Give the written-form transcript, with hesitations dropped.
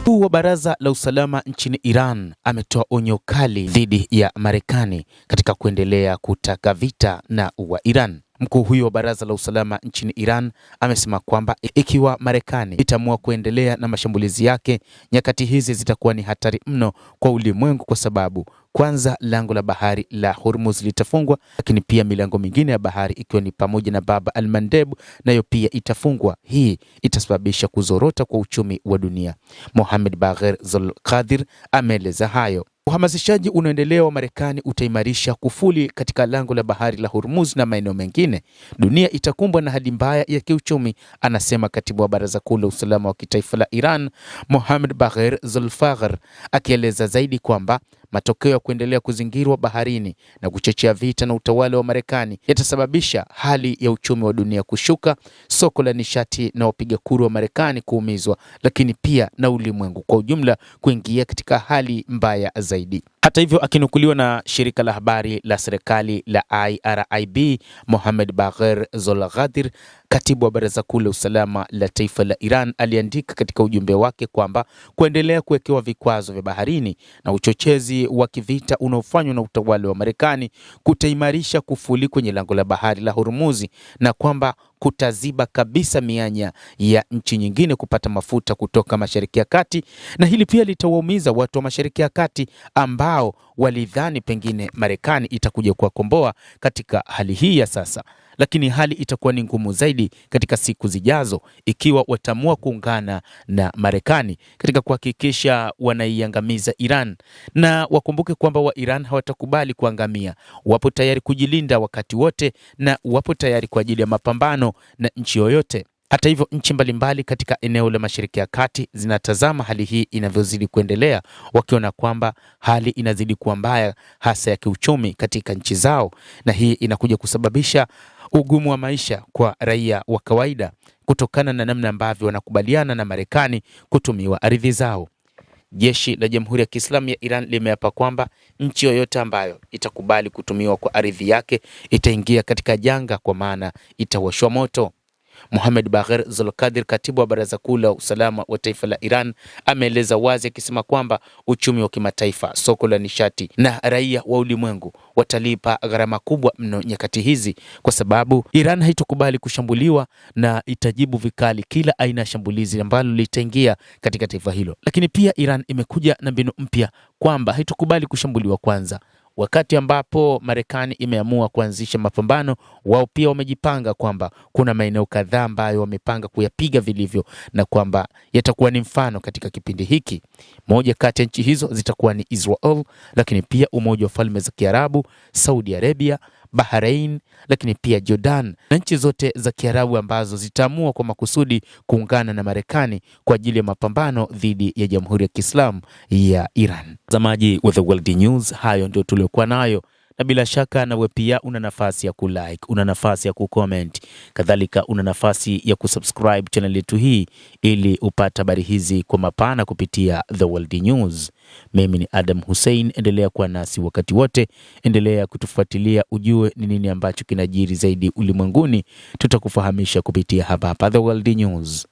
Mkuu wa Baraza la Usalama nchini Iran ametoa onyo kali dhidi ya Marekani katika kuendelea kutaka vita na Iran. Mkuu huyo wa Baraza la Usalama nchini Iran amesema kwamba ikiwa Marekani itaamua kuendelea na mashambulizi yake, nyakati hizi zitakuwa ni hatari mno kwa ulimwengu, kwa sababu kwanza, lango la bahari la Hormuz litafungwa, lakini pia milango mingine ya bahari ikiwa ni pamoja na Bab al-Mandeb nayo pia itafungwa. Hii itasababisha kuzorota kwa uchumi wa dunia. Mohamed Bagher Zolkadir ameeleza hayo. Uhamasishaji unaoendelea wa Marekani utaimarisha kufuli katika lango la bahari la Hormuz na maeneo mengine. Dunia itakumbwa na hali mbaya ya kiuchumi, anasema katibu wa Baraza Kuu la Usalama wa Kitaifa la Iran, Mohamed Bagher Zolkadir, akieleza zaidi kwamba matokeo ya kuendelea kuzingirwa baharini na kuchochea vita na utawala wa Marekani yatasababisha hali ya uchumi wa dunia kushuka, soko la nishati na wapiga kura wa Marekani kuumizwa, lakini pia na ulimwengu kwa ujumla kuingia katika hali mbaya zaidi. Hata hivyo, akinukuliwa na shirika la habari la serikali la IRIB, Mohamed Bagher Zolkadir, katibu wa Baraza Kuu la Usalama la Taifa la Iran, aliandika katika ujumbe wake kwamba kuendelea kuwekewa vikwazo vya baharini na uchochezi wa kivita unaofanywa na utawala wa Marekani kutaimarisha kufuli kwenye lango la bahari la Hormuz, na kwamba kutaziba kabisa mianya ya nchi nyingine kupata mafuta kutoka Mashariki ya Kati, na hili pia litawaumiza watu wa Mashariki ya Kati ambao walidhani pengine Marekani itakuja kuwakomboa katika hali hii ya sasa. Lakini hali itakuwa ni ngumu zaidi katika siku zijazo ikiwa wataamua kuungana na Marekani katika kuhakikisha wanaiangamiza Iran. Na wakumbuke kwamba wa Iran hawatakubali kuangamia. Wapo tayari kujilinda wakati wote na wapo tayari kwa ajili ya mapambano na nchi yoyote. Hata hivyo, nchi mbalimbali katika eneo la Mashariki ya Kati zinatazama hali hii inavyozidi kuendelea, wakiona kwamba hali inazidi kuwa mbaya, hasa ya kiuchumi katika nchi zao, na hii inakuja kusababisha ugumu wa maisha kwa raia wa kawaida kutokana na namna ambavyo wanakubaliana na Marekani kutumiwa ardhi zao. Jeshi la Jamhuri ya Kiislamu ya Iran limeapa kwamba nchi yoyote ambayo itakubali kutumiwa kwa ardhi yake itaingia katika janga, kwa maana itawashwa moto. Mohamed Bagher Zolkadir, katibu wa Baraza Kuu la Usalama wa Taifa la Iran, ameeleza wazi akisema kwamba uchumi wa kimataifa, soko la nishati na raia wa ulimwengu watalipa gharama kubwa mno nyakati hizi, kwa sababu Iran haitokubali kushambuliwa na itajibu vikali kila aina ya shambulizi ambalo litaingia katika taifa hilo. Lakini pia Iran imekuja na mbinu mpya kwamba haitokubali kushambuliwa kwanza. Wakati ambapo Marekani imeamua kuanzisha mapambano, wao pia wamejipanga kwamba kuna maeneo kadhaa ambayo wamepanga kuyapiga vilivyo, na kwamba yatakuwa ni mfano katika kipindi hiki. Moja kati ya nchi hizo zitakuwa ni Israel, lakini pia Umoja wa Falme za Kiarabu, Saudi Arabia, Bahrain, lakini pia Jordan, na nchi zote za Kiarabu ambazo zitaamua kwa makusudi kuungana na Marekani kwa ajili ya mapambano dhidi ya Jamhuri ya Kiislamu ya Iran. Mtazamaji wa The World News, hayo ndio tuliokuwa nayo, na bila shaka nawe pia una nafasi ya kulike, una nafasi ya kucomment, kadhalika una nafasi ya kusubscribe channel yetu hii ili upate habari hizi kwa mapana kupitia The World News. Mimi ni Adam Hussein, endelea kuwa nasi wakati wote, endelea kutufuatilia ujue ni nini ambacho kinajiri zaidi ulimwenguni. Tutakufahamisha kupitia hapa The World News.